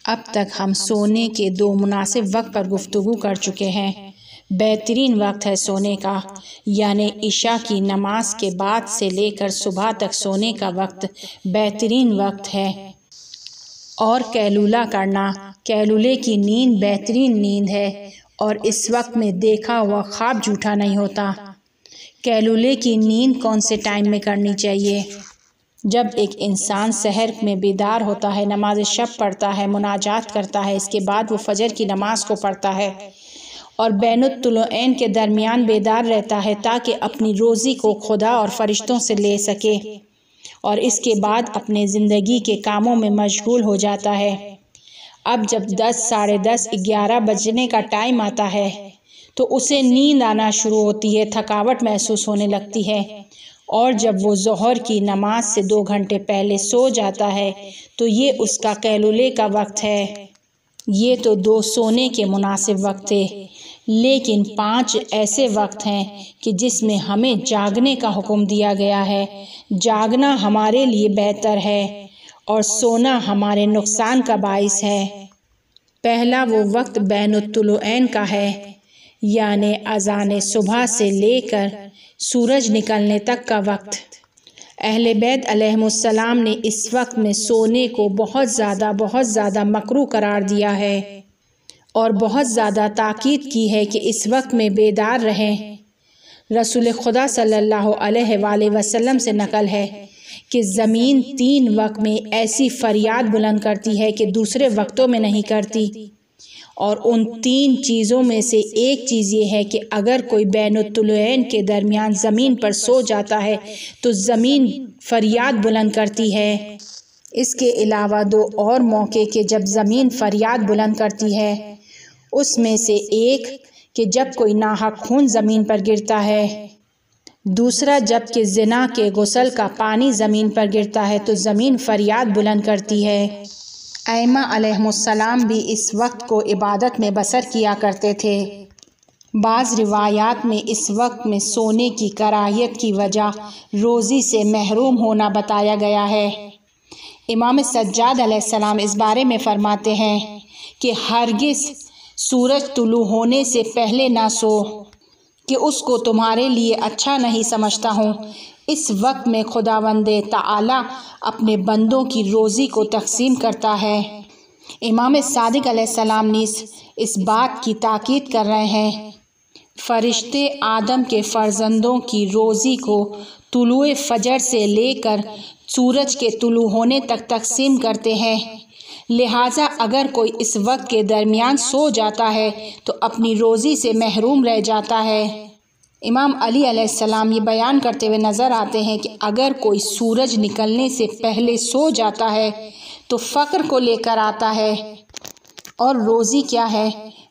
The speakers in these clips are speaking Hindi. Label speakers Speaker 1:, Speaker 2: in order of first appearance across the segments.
Speaker 1: अब तक हम सोने के दो मुनासिब वक्त पर गुफ्तगू कर चुके हैं। बेहतरीन वक्त है सोने का, यानी इशा की नमाज के बाद से लेकर सुबह तक सोने का वक्त बेहतरीन वक्त है। और कैलूला करना, कैलूले की नींद बेहतरीन नींद है और इस वक्त में देखा हुआ ख्वाब झूठा नहीं होता। कैलूले की नींद कौन से टाइम में करनी चाहिए? जब एक इंसान सहर में बेदार होता है, नमाज शब पढ़ता है, मुनाजात करता है, इसके बाद वो फजर की नमाज को पढ़ता है और बैनुत तुलूऐन के दरमियान बेदार रहता है ताकि अपनी रोज़ी को खुदा और फरिश्तों से ले सके, और इसके बाद अपने ज़िंदगी के कामों में मशगूल हो जाता है। अब जब 10, साढ़े 10, 11 बजने का टाइम आता है तो उसे नींद आना शुरू होती है, थकावट महसूस होने लगती है, और जब वो ज़ोहर की नमाज से 2 घंटे पहले सो जाता है तो ये उसका कैलूले का वक्त है। ये तो 2 सोने के मुनासिब वक्त थे, लेकिन 5 ऐसे वक्त हैं कि जिसमें हमें जागने का हुक्म दिया गया है। जागना हमारे लिए बेहतर है और सोना हमारे नुकसान का बाइस है। पहला वो वक्त बैनुत तुलूऐन का है, यानी अज़ान सुबह से लेकर सूरज निकलने तक का वक्त। अहले बैत अलैहिमुस्सलाम ने इस वक्त में सोने को बहुत ज़्यादा मकरूह करार दिया है और बहुत ज़्यादा ताकीद की है कि इस वक्त में बेदार रहें। रसूल खुदा सल्लल्लाहु अलैहि वसल्लम से नकल है कि ज़मीन 3 वक्त में ऐसी फरियाद बुलंद करती है कि दूसरे वक्तों में नहीं करती, और उन 3 चीज़ों में से एक चीज़ ये है कि अगर कोई बैनुत तुलूऐन के दरमियान ज़मीन पर सो जाता है तो ज़मीन फरियाद बुलंद करती है। इसके अलावा 2 और मौके के जब ज़मीन फरियाद बुलंद करती है, उसमें से एक कि जब कोई नाहक खून ज़मीन पर गिरता है, दूसरा जब कि ज़िना के गुस्ल का पानी ज़मीन पर गिरता है तो ज़मीन फरियाद बुलंद करती है। अइम्मा अलैहिमुस्सलाम भी इस वक्त को इबादत में बसर किया करते थे। बाज़ रिवायात में इस वक्त में सोने की कराहियत की वजह रोज़ी से महरूम होना बताया गया है। इमाम सज्जाद अलैहिस्सलाम इस बारे में फ़रमाते हैं कि हरगिज़ सूरज तुलू होने से पहले ना सो, कि उसको तुम्हारे लिए अच्छा नहीं समझता हूँ। इस वक्त में खुदावंदे ताला अपने बंदों की रोज़ी को तकसीम करता है। इमाम सादिक अलैहिस्सलाम ने इस बात की ताकीद कर रहे हैं। फरिश्ते आदम के फ़र्जंदों की रोज़ी को तुलुए फ़जर से लेकर सूरज के तुलू होने तक तकसीम करते हैं। लिहाजा अगर कोई इस वक्त के दरमियान सो जाता है तो अपनी रोज़ी से महरूम रह जाता है। इमाम अली अलैहिस्सलाम ये बयान करते हुए नज़र आते हैं कि अगर कोई सूरज निकलने से पहले सो जाता है तो फ़क्र को लेकर आता है। और रोज़ी क्या है?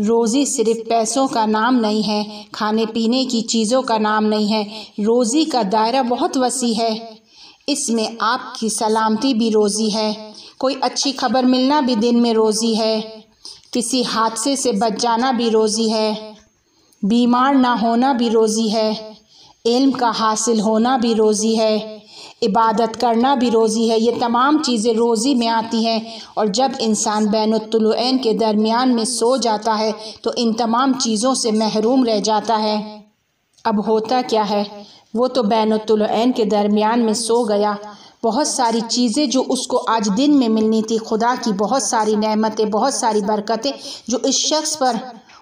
Speaker 1: रोज़ी सिर्फ़ पैसों का नाम नहीं है, खाने पीने की चीज़ों का नाम नहीं है। रोज़ी का दायरा बहुत वसी है। इसमें आपकी सलामती भी रोज़ी है, कोई अच्छी खबर मिलना भी दिन में रोज़ी है, किसी हादसे से बच जाना भी रोज़ी है, बीमार ना होना भी रोज़ी है, इल्म का हासिल होना भी रोज़ी है, इबादत करना भी रोज़ी है। ये तमाम चीज़ें रोज़ी में आती हैं, और जब इंसान बैनुत तुलूऐन के दरमियान में सो जाता है तो इन तमाम चीज़ों से महरूम रह जाता है। अब होता क्या है, वो तो बैनुत तुलूऐन के दरमियान में सो गया, बहुत सारी चीज़ें जो उसको आज दिन में मिलनी थी, खुदा की बहुत सारी नेमतें, बहुत सारी बरकतें जो इस शख्स पर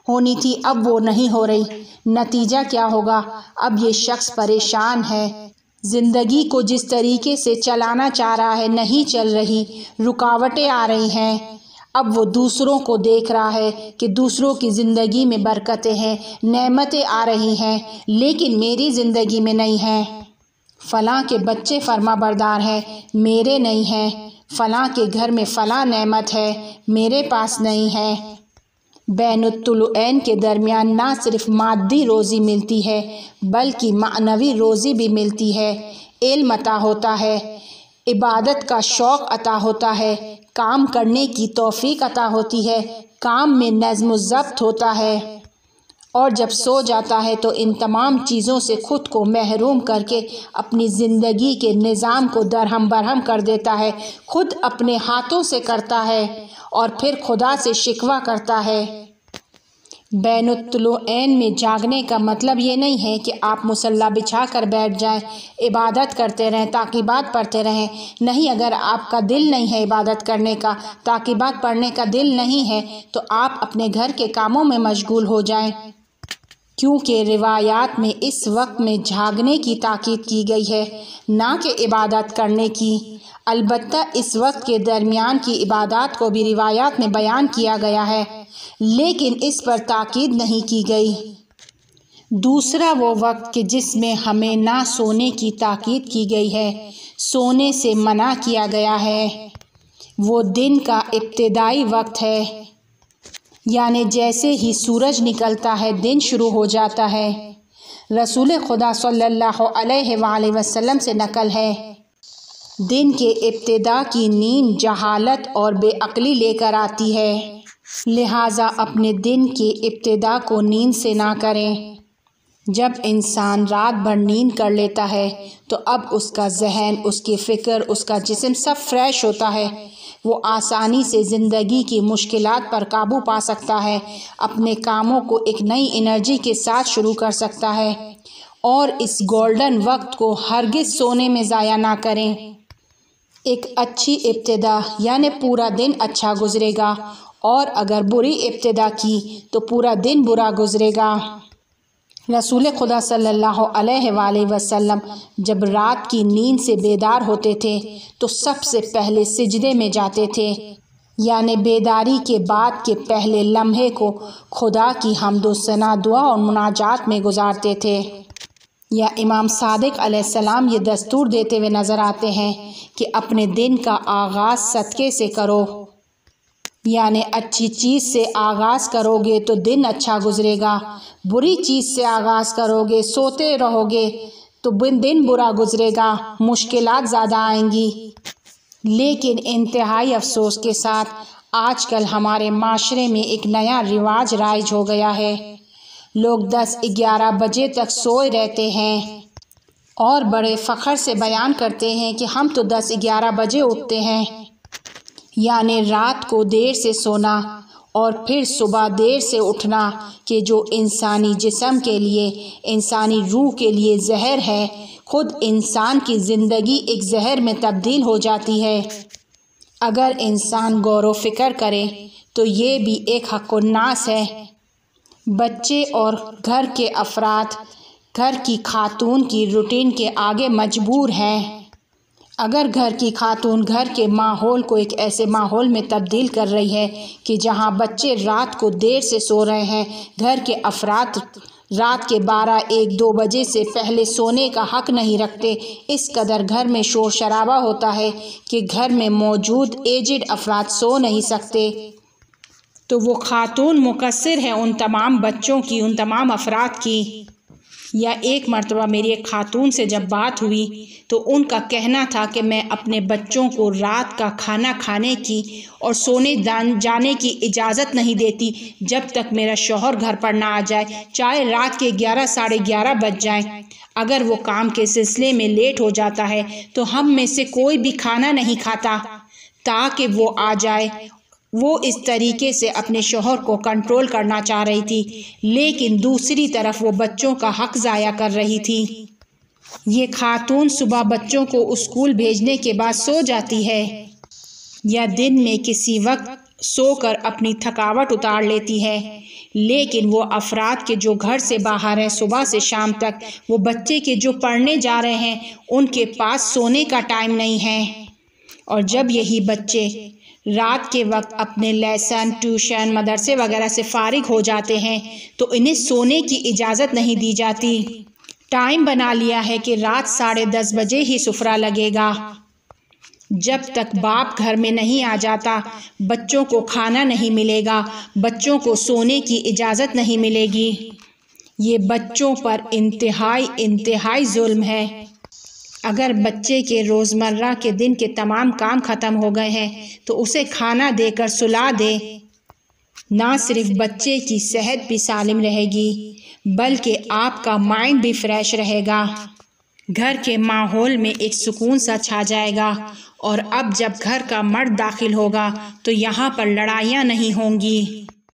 Speaker 1: होनी थी, अब वो नहीं हो रही। नतीजा क्या होगा? अब ये शख्स परेशान है, ज़िंदगी को जिस तरीके से चलाना चाह रहा है नहीं चल रही, रुकावटें आ रही हैं। अब वो दूसरों को देख रहा है कि दूसरों की ज़िंदगी में बरकतें हैं, नेमतें आ रही हैं, लेकिन मेरी ज़िंदगी में नहीं हैं। फ़लाँ के बच्चे फर्मा बरदार हैं, मेरे नहीं हैं। फ़लाँ के घर में फ़लाँ नेमत है, मेरे पास नहीं है। बैनुत तुलूऐन के दरमियान ना सिर्फ मादी रोज़ी मिलती है बल्कि मानवी रोज़ी भी मिलती है। इल्म अता होता है, इबादत का शौक़ अता होता है, काम करने की तौफ़ीक अता होती है, काम में नज़्म व ज़ब्त होता है, और जब सो जाता है तो इन तमाम चीज़ों से ख़ुद को महरूम करके अपनी ज़िंदगी के निज़ाम को दरहम बरहम कर देता है, ख़ुद अपने हाथों से करता है और फिर खुदा से शिकवा करता है। बैनुत्तुलैन में जागने का मतलब ये नहीं है कि आप मुसल्ला बिछा कर बैठ जाएं, इबादत करते रहें, ताक़ीबात पढ़ते रहें। नहीं, अगर आपका दिल नहीं है इबादत करने का, ताक़ीबात पढ़ने का दिल नहीं है, तो आप अपने घर के कामों में मशगूल हो जाएं, क्योंकि रिवायात में इस वक्त में जागने की ताकीद की गई है, ना कि इबादत करने की। अलबत्ता इस वक्त के दरमियान की इबादत को भी रिवायात में बयान किया गया है, लेकिन इस पर ताकीद नहीं की गई। दूसरा वो वक्त कि जिसमें हमें ना सोने की ताकीद की गई है, सोने से मना किया गया है, वो दिन का इब्तिदाई वक्त है, यानी जैसे ही सूरज निकलता है दिन शुरू हो जाता है। रसूल खुदा सल्लल्लाहु अलैहि वसल्लम से नकल है, दिन के इब्तिदा की नींद जहालत और बेअक्ली लेकर आती है, लिहाजा अपने दिन की इब्तिदा को नींद से ना करें। जब इंसान रात भर नींद कर लेता है तो अब उसका जहन, उसकी फ़िक्र, उसका जिस्म सब फ्रेश होता है। वो आसानी से ज़िंदगी की मुश्किलात पर काबू पा सकता है, अपने कामों को एक नई एनर्जी के साथ शुरू कर सकता है। और इस गोल्डन वक्त को हरगिज़ सोने में ज़ाया ना करें। एक अच्छी इब्तिदा यानी पूरा दिन अच्छा गुजरेगा, और अगर बुरी इब्तिदा की तो पूरा दिन बुरा गुजरेगा। रसूल खुदा सल्लल्लाहु अलैहि वसल्लम जब रात की नींद से बेदार होते थे तो सबसे पहले सिजदे में जाते थे, यानी बेदारी के बाद के पहले लम्हे को खुदा की हम्द व सना, दुआ और मुनाजात में गुजारते थे। या इमाम सादिक अलैहिस्सलाम ये दस्तूर देते हुए नज़र आते हैं कि अपने दिन का आगाज़ सदक़े से करो, यानी अच्छी चीज़ से आगाज़ करोगे तो दिन अच्छा गुजरेगा, बुरी चीज़ से आगाज़ करोगे, सोते रहोगे तो दिन बुरा गुजरेगा, मुश्किलात ज़्यादा आएंगी। लेकिन इंतहाई अफसोस के साथ आजकल हमारे माशरे में एक नया रिवाज राइज हो गया है। लोग 10-11 बजे तक सोए रहते हैं और बड़े फ़ख्र से बयान करते हैं कि हम तो 10-11 बजे उठते हैं, यानी रात को देर से सोना और फिर सुबह देर से उठना, कि जो इंसानी जिस्म के लिए, इंसानी रूह के लिए ज़हर है, खुद इंसान की ज़िंदगी एक ज़हर में तब्दील हो जाती है। अगर इंसान गौर व फ़िक्र करे तो ये भी एक हक़-उन-नास है। बच्चे और घर के अफराद घर की खातून की रूटीन के आगे मजबूर हैं। अगर घर की खातून घर के माहौल को एक ऐसे माहौल में तब्दील कर रही है कि जहां बच्चे रात को देर से सो रहे हैं, घर के अफराद रात के 12-1-2 बजे से पहले सोने का हक़ नहीं रखते, इस कदर घर में शोर शराबा होता है कि घर में मौजूद एजिड अफराद सो नहीं सकते, तो वो खातून मुकस्सिर है उन तमाम बच्चों की, उन तमाम अफराद की। या एक मर्तबा मेरी एक खातून से जब बात हुई तो उनका कहना था कि मैं अपने बच्चों को रात का खाना खाने की और सोने जाने की इजाज़त नहीं देती जब तक मेरा शौहर घर पर ना आ जाए, चाहे रात के 11-साढ़े 11 बज जाएं। अगर वो काम के सिलसिले में लेट हो जाता है तो हम में से कोई भी खाना नहीं खाता ताकि वो आ जाए। वो इस तरीके से अपने शौहर को कंट्रोल करना चाह रही थी, लेकिन दूसरी तरफ वो बच्चों का हक़ ज़ाया कर रही थी। ये खातून सुबह बच्चों को स्कूल भेजने के बाद सो जाती है या दिन में किसी वक्त सोकर अपनी थकावट उतार लेती है, लेकिन वो अफराद के जो घर से बाहर हैं, सुबह से शाम तक, वो बच्चे के जो पढ़ने जा रहे हैं, उनके पास सोने का टाइम नहीं है। और जब यही बच्चे रात के वक्त अपने लेसन, ट्यूशन, मदरसे वगैरह से फारिग हो जाते हैं तो इन्हें सोने की इजाज़त नहीं दी जाती। टाइम बना लिया है कि रात 10:30 बजे ही सुफरा लगेगा। जब तक बाप घर में नहीं आ जाता बच्चों को खाना नहीं मिलेगा, बच्चों को सोने की इजाज़त नहीं मिलेगी। ये बच्चों पर इंतहाई जुल्म है। अगर बच्चे के रोज़मर्रा के दिन के तमाम काम ख़त्म हो गए हैं तो उसे खाना देकर सुला दे, ना सिर्फ बच्चे की सेहत भी सालिम रहेगी बल्कि आपका माइंड भी फ्रेश रहेगा। घर के माहौल में एक सुकून सा छा जाएगा। और अब जब घर का मर्द दाखिल होगा तो यहाँ पर लड़ाइयाँ नहीं होंगी।